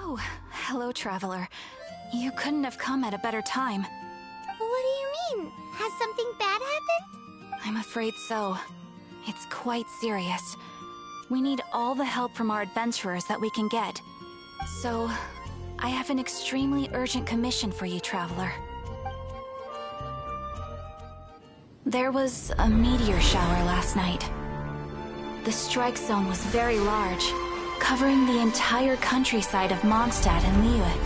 Oh, hello, traveler. You couldn't have come at a better time. What do you mean? Has something bad happened? I'm afraid so. It's quite serious. We need all the help from our adventurers that we can get. So, I have an extremely urgent commission for you, traveler. There was a meteor shower last night. The strike zone was very large, covering the entire countryside of Mondstadt and Liyue.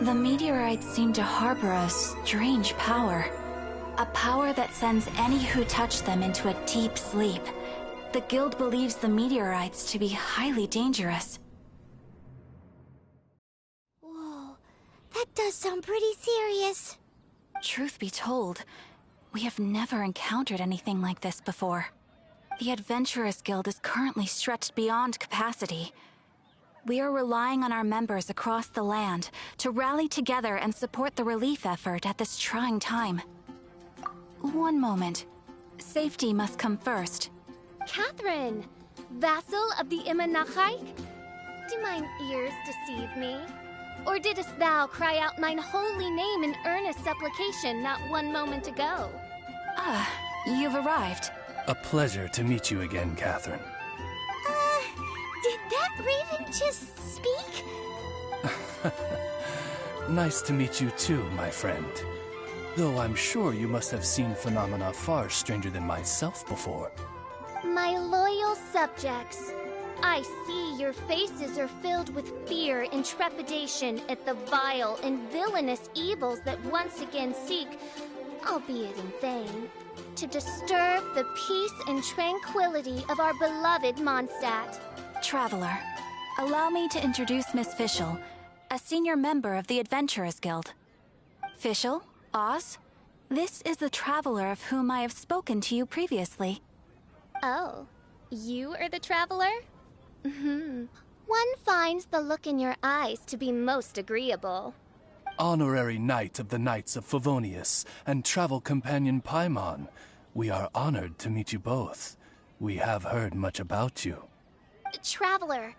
The meteorites seem to harbor a strange power. A power that sends any who touch them into a deep sleep. The guild believes the meteorites to be highly dangerous. Whoa, that does sound pretty serious. Truth be told, we have never encountered anything like this before. The Adventurers Guild is currently stretched beyond capacity. We are relying on our members across the land to rally together and support the relief effort at this trying time. One moment. Safety must come first. Catherine! Vassal of the Imanachai? Do mine ears deceive me? Or didst thou cry out mine holy name in earnest supplication not one moment ago? Ah, you've arrived. A pleasure to meet you again, Catherine. Did that raven just speak? Nice to meet you too, my friend. Though I'm sure you must have seen phenomena far stranger than myself before. My loyal subjects, I see your faces are filled with fear and trepidation at the vile and villainous evils that once again seek, albeit in vain, to disturb the peace and tranquility of our beloved Mondstadt. Traveler, allow me to introduce Miss Fischl, a senior member of the Adventurers Guild. Fischl, Oz, this is the traveler of whom I have spoken to you previously. Oh, you are the traveler? One finds the look in your eyes to be most agreeable. Honorary Knight of the Knights of Favonius and travel companion Paimon, we are honored to meet you both. We have heard much about you. Traveler,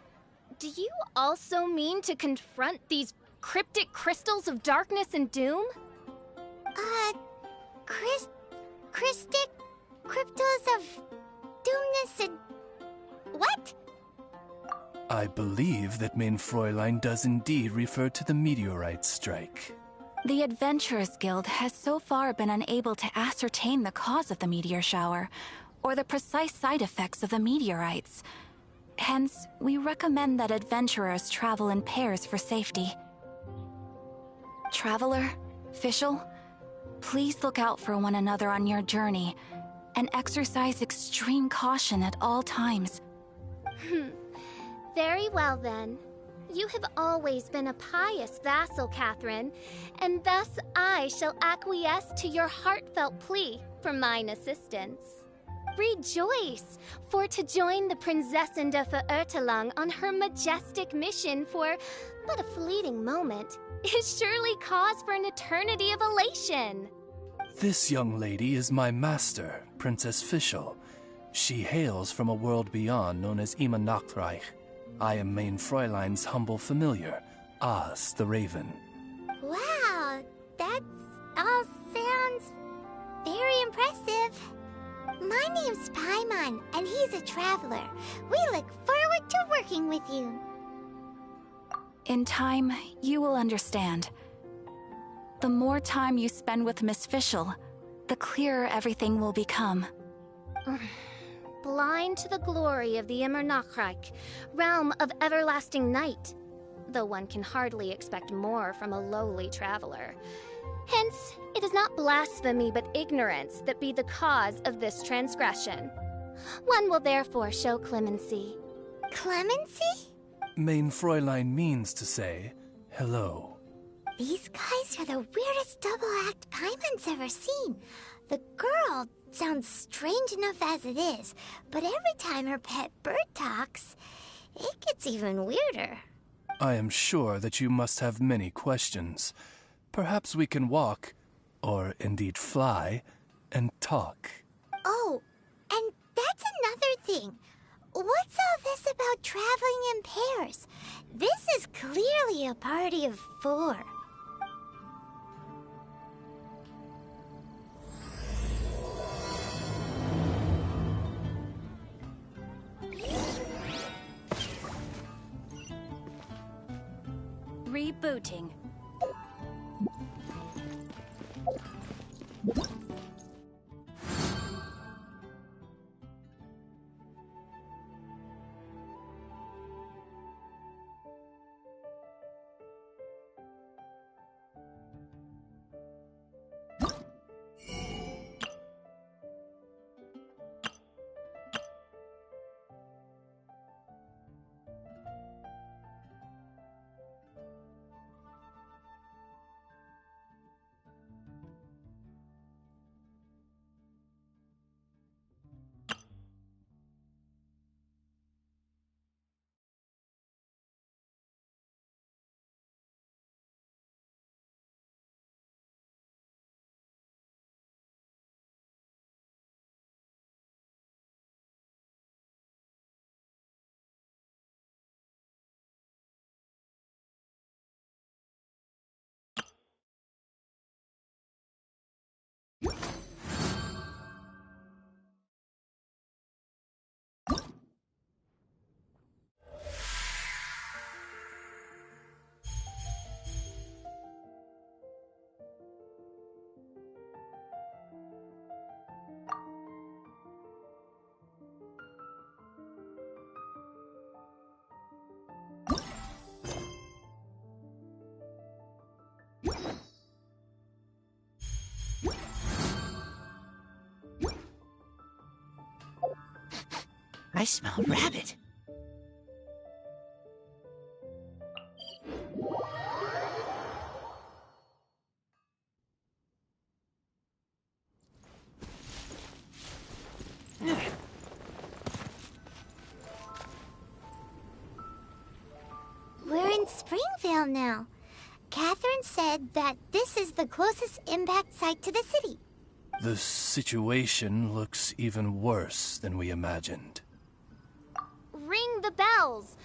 do you also mean to confront these cryptic crystals of darkness and doom? Christic cryptos of doomness and... what? I believe that Main Fräulein does indeed refer to the meteorite strike. The Adventurers Guild has so far been unable to ascertain the cause of the meteor shower, or the precise side effects of the meteorites. Hence, we recommend that adventurers travel in pairs for safety. Traveler, Fischl, please look out for one another on your journey, and exercise extreme caution at all times. Very well then. You have always been a pious vassal, Catherine, and thus I shall acquiesce to your heartfelt plea for mine assistance. Rejoice, for to join the Prinzessin de Verurteilung on her majestic mission for but a fleeting moment is surely cause for an eternity of elation. This young lady is my master, Princess Fischl. She hails from a world beyond known as Imanachreich. I am Main Fräulein's humble familiar, Oz the Raven. Wow, that all sounds very impressive. My name's Paimon, and he's a traveler. We look forward to working with you. In time, you will understand. The more time you spend with Miss Fischl, the clearer everything will become. Blind to the glory of the Imanachreich, realm of everlasting night, though one can hardly expect more from a lowly traveler. Hence, it is not blasphemy but ignorance that be the cause of this transgression. One will therefore show clemency. Clemency? Main Fräulein means to say hello. These guys are the weirdest double-act Paimon's ever seen. The girl sounds strange enough as it is, but every time her pet bird talks, it gets even weirder. I am sure that you must have many questions. Perhaps we can walk, or indeed fly, and talk. Oh, and that's another thing. What's all this about traveling in pairs? This is clearly a party of 4. Rebooting. I smell rabbit. We're in Springvale now. Catherine said that this is the closest impact site to the city. The situation looks even worse than we imagined. Ring the bells!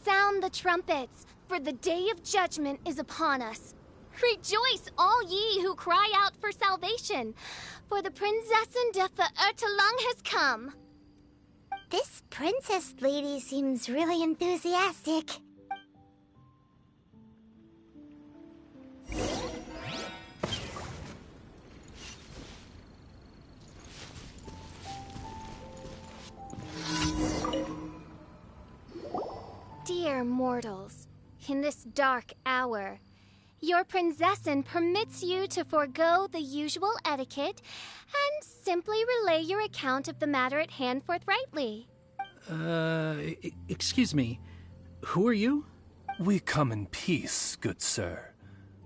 Sound the trumpets, for the day of judgment is upon us. Rejoice, all ye who cry out for salvation, for the Prinzessin de Verurteilung has come. This princess lady seems really enthusiastic. Dear mortals, in this dark hour, your Prinzessin permits you to forego the usual etiquette and simply relay your account of the matter at hand forthrightly. Excuse me. Who are you? We come in peace, good sir.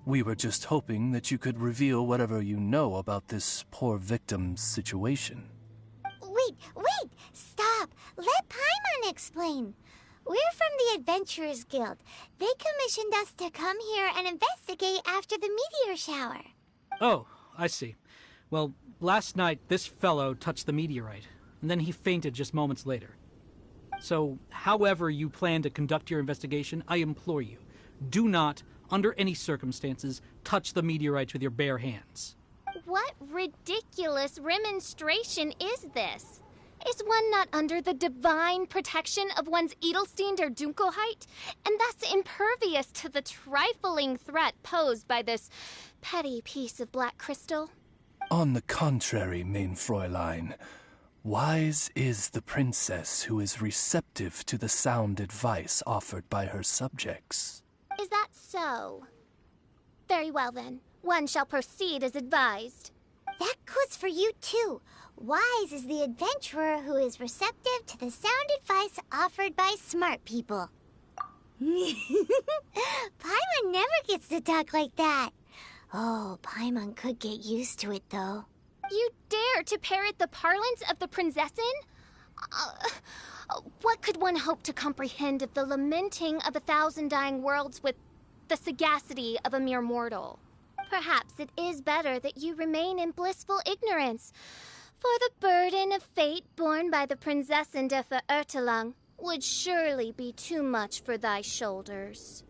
We were just hoping that you could reveal whatever you know about this poor victim's situation. Wait! Stop! Let Paimon explain. We're from the Adventurers Guild. They commissioned us to come here and investigate after the meteor shower. Oh, I see. Well, last night this fellow touched the meteorite, and then he fainted just moments later. So, however you plan to conduct your investigation, I implore you, do not, under any circumstances, touch the meteorites with your bare hands. What ridiculous remonstration is this? Is one not under the divine protection of one's Edelstein der Dunkelheit, and thus impervious to the trifling threat posed by this petty piece of black crystal? On the contrary, mein Fräulein, wise is the princess who is receptive to the sound advice offered by her subjects. Is that so? Very well then, one shall proceed as advised. That goes for you too. Wise is the adventurer who is receptive to the sound advice offered by smart people. Paimon never gets to talk like that. Oh, Paimon could get used to it, though. You dare to parrot the parlance of the Prinzessin? What could one hope to comprehend of the lamenting of 1,000 dying worlds with the sagacity of a mere mortal? Perhaps it is better that you remain in blissful ignorance, for the burden of fate borne by the Prinzessin de Verurteilung would surely be too much for thy shoulders.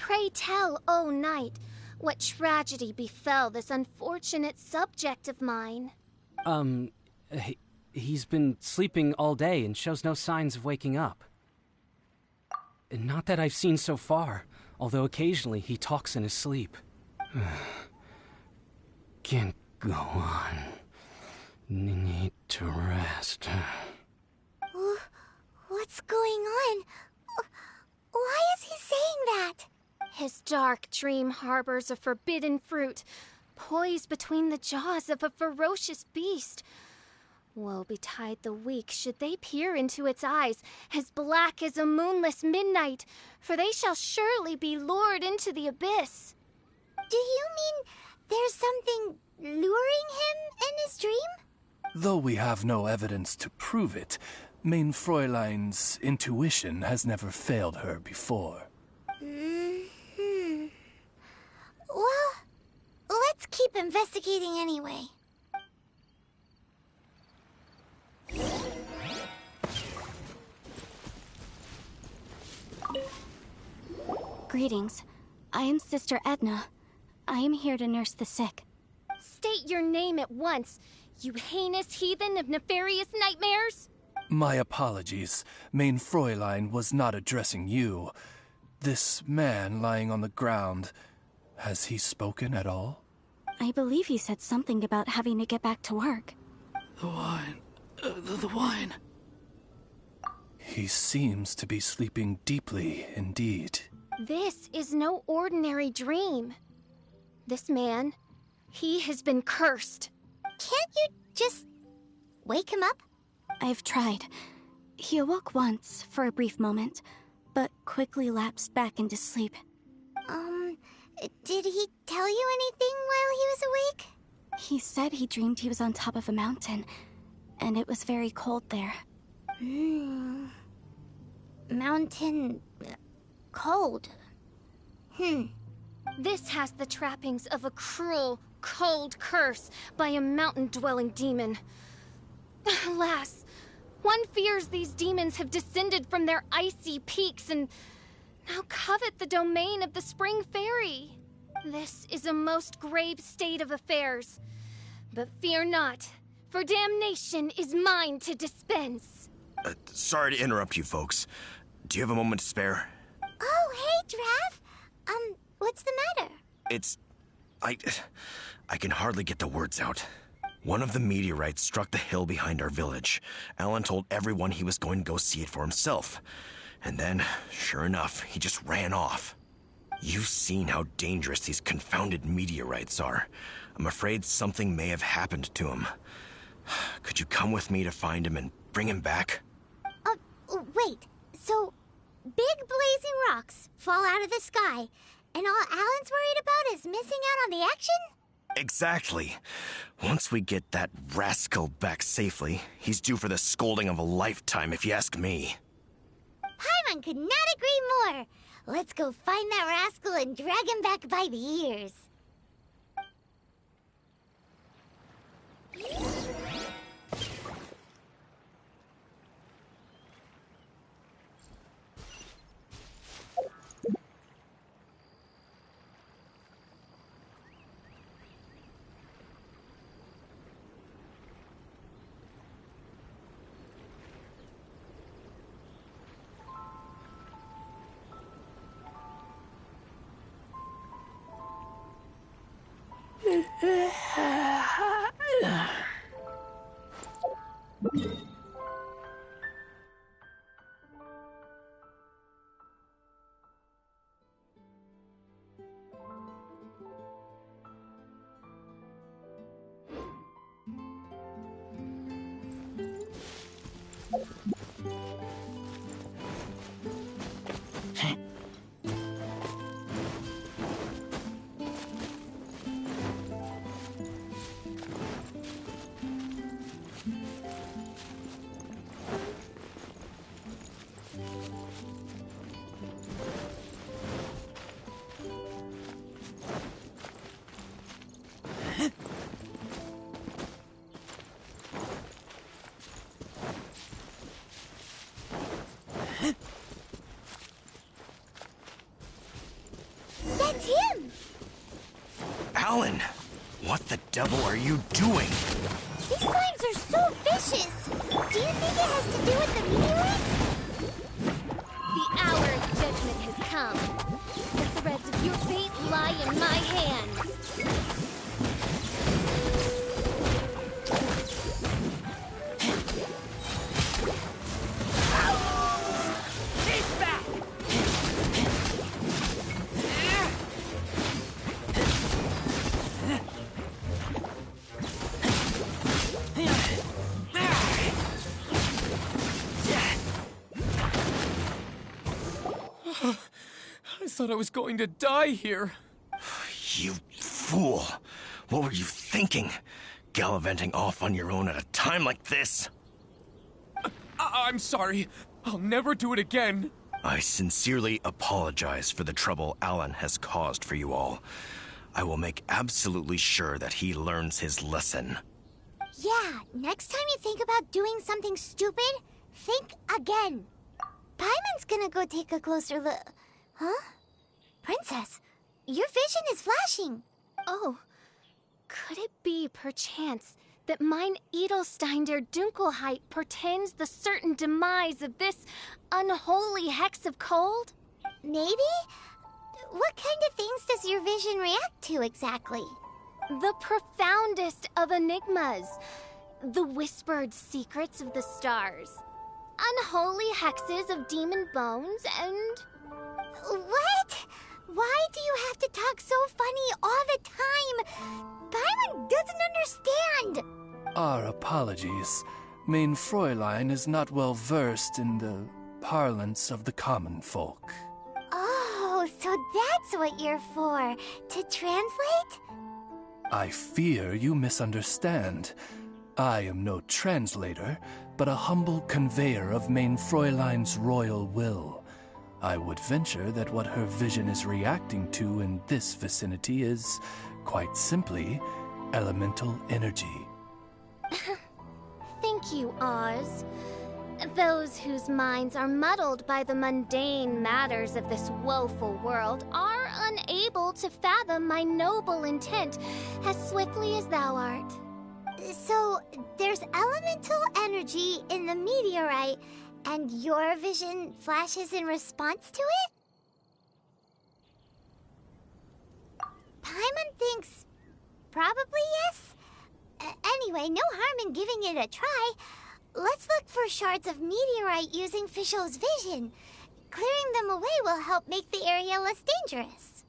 Pray tell, O knight, what tragedy befell this unfortunate subject of mine? He's been sleeping all day and shows no signs of waking up. Not that I've seen so far, although occasionally he talks in his sleep. Can't go on. Need to rest. What's going on? Why is he saying that? His dark dream harbors a forbidden fruit, poised between the jaws of a ferocious beast. Woe betide the weak should they peer into its eyes, as black as a moonless midnight, for they shall surely be lured into the abyss. Do you mean there's something luring him in his dream? Though we have no evidence to prove it, Mein Fräulein's intuition has never failed her before. Well, let's keep investigating anyway. Greetings. I am Sister Edna. I am here to nurse the sick. State your name at once, you heinous heathen of nefarious nightmares! My apologies. Mein Fräulein was not addressing you. This man lying on the ground, has he spoken at all? I believe he said something about having to get back to work. The wine. The wine. He seems to be sleeping deeply indeed. This is no ordinary dream. This man, he has been cursed. Can't you just wake him up? I've tried. He awoke once, for a brief moment, but quickly lapsed back into sleep. Did he tell you anything while he was awake? He said he dreamed he was on top of a mountain, and it was very cold there. Mountain... cold. This has the trappings of a cruel, cold curse by a mountain-dwelling demon. Alas, one fears these demons have descended from their icy peaks and now covet the domain of the Spring Fairy. This is a most grave state of affairs. But fear not, for damnation is mine to dispense. Sorry to interrupt you, folks. Do you have a moment to spare? Oh, hey, Drav. What's the matter? I can hardly get the words out. One of the meteorites struck the hill behind our village. Alan told everyone he was going to go see it for himself. And then, sure enough, he just ran off. You've seen how dangerous these confounded meteorites are. I'm afraid something may have happened to him. Could you come with me to find him and bring him back? Wait. So, big blazing rocks fall out of the sky, and all Alan's worried about is missing out on the action? Exactly. Once we get that rascal back safely, he's due for the scolding of a lifetime, if you ask me. Paimon could not agree more. Let's go find that rascal and drag him back by the ears. That's him! Alan! What the devil are you doing? These slimes are so vicious! Do you think it has to do with the meteorite? The hour of judgment has come. The threads of your fate lie in my hands. I thought I was going to die here. You fool! What were you thinking? gallivanting off on your own at a time like this. I'm sorry. I'll never do it again. I sincerely apologize for the trouble Alan has caused for you all. I will make absolutely sure that he learns his lesson. Yeah, next time you think about doing something stupid, think again. Paimon's gonna go take a closer look. Huh? Princess, your vision is flashing. Oh, could it be, perchance, that mine Edelstein der Dunkelheit portends the certain demise of this unholy hex of cold? Maybe? What kind of things does your vision react to exactly? The profoundest of enigmas. The whispered secrets of the stars. Unholy hexes of demon bones and... What? Why do you have to talk so funny all the time? Paimon doesn't understand! Our apologies. Mein Fräulein is not well versed in the parlance of the common folk. Oh, so that's what you're for. To translate? I fear you misunderstand. I am no translator, but a humble conveyor of Mein Fräulein's royal will. I would venture that what her vision is reacting to in this vicinity is, quite simply, elemental energy. Thank you, Oz. Those whose minds are muddled by the mundane matters of this woeful world are unable to fathom my noble intent as swiftly as thou art. So, there's elemental energy in the meteorite, and your vision flashes in response to it? Paimon thinks probably yes. Anyway, no harm in giving it a try. Let's look for shards of meteorite using Fischl's vision. Clearing them away will help make the area less dangerous.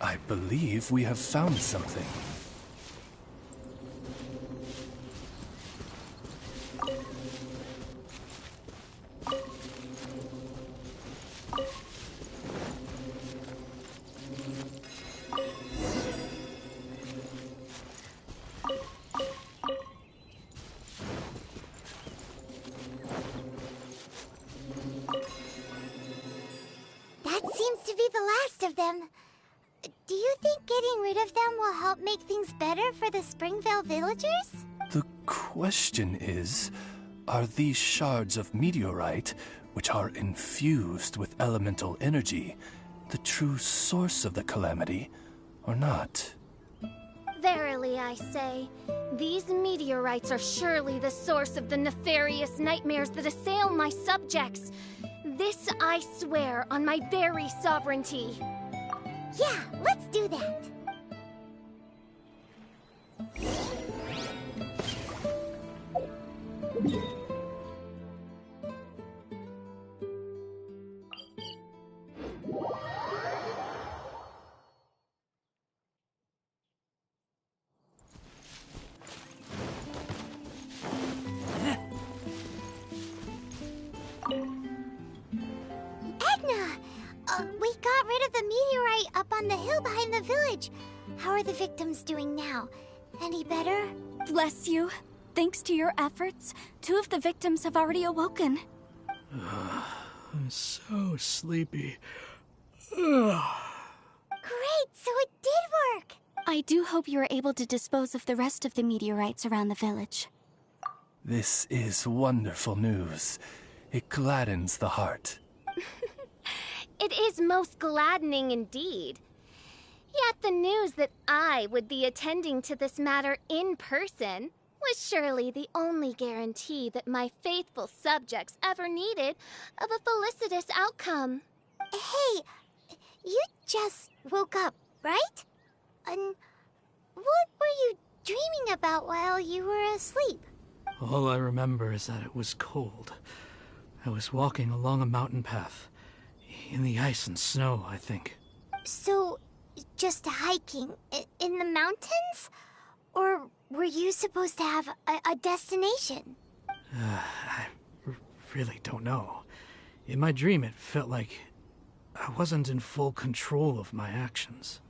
I believe we have found something. That seems to be the last of them. Do you think getting rid of them will help make things better for the Springvale villagers? The question is, are these shards of meteorite, which are infused with elemental energy, the true source of the calamity, or not? Verily, I say, these meteorites are surely the source of the nefarious nightmares that assail my subjects. This I swear on my very sovereignty. Yeah, let's do that. Edna! We got rid of the meteorite up on the hill behind the village. How are the victims doing now? Any better? Bless you. Thanks to your efforts, 2 of the victims have already awoken. I'm so sleepy. Great, so it did work! I do hope you are able to dispose of the rest of the meteorites around the village. This is wonderful news. It gladdens the heart. It is most gladdening indeed. Yet the news that I would be attending to this matter in person was surely the only guarantee that my faithful subjects ever needed of a felicitous outcome. Hey, you just woke up, right? And what were you dreaming about while you were asleep? All I remember is that it was cold. I was walking along a mountain path, in the ice and snow, I think. So, just hiking in the mountains? Or were you supposed to have a destination? I really don't know. In my dream, it felt like I wasn't in full control of my actions.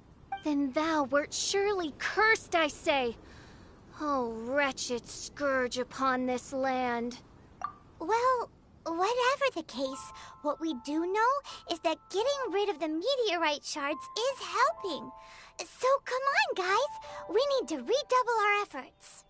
Then thou wert surely cursed, I say. Oh, wretched scourge upon this land. Well, whatever the case, what we do know is that getting rid of the meteorite shards is helping. So come on, guys. We need to redouble our efforts.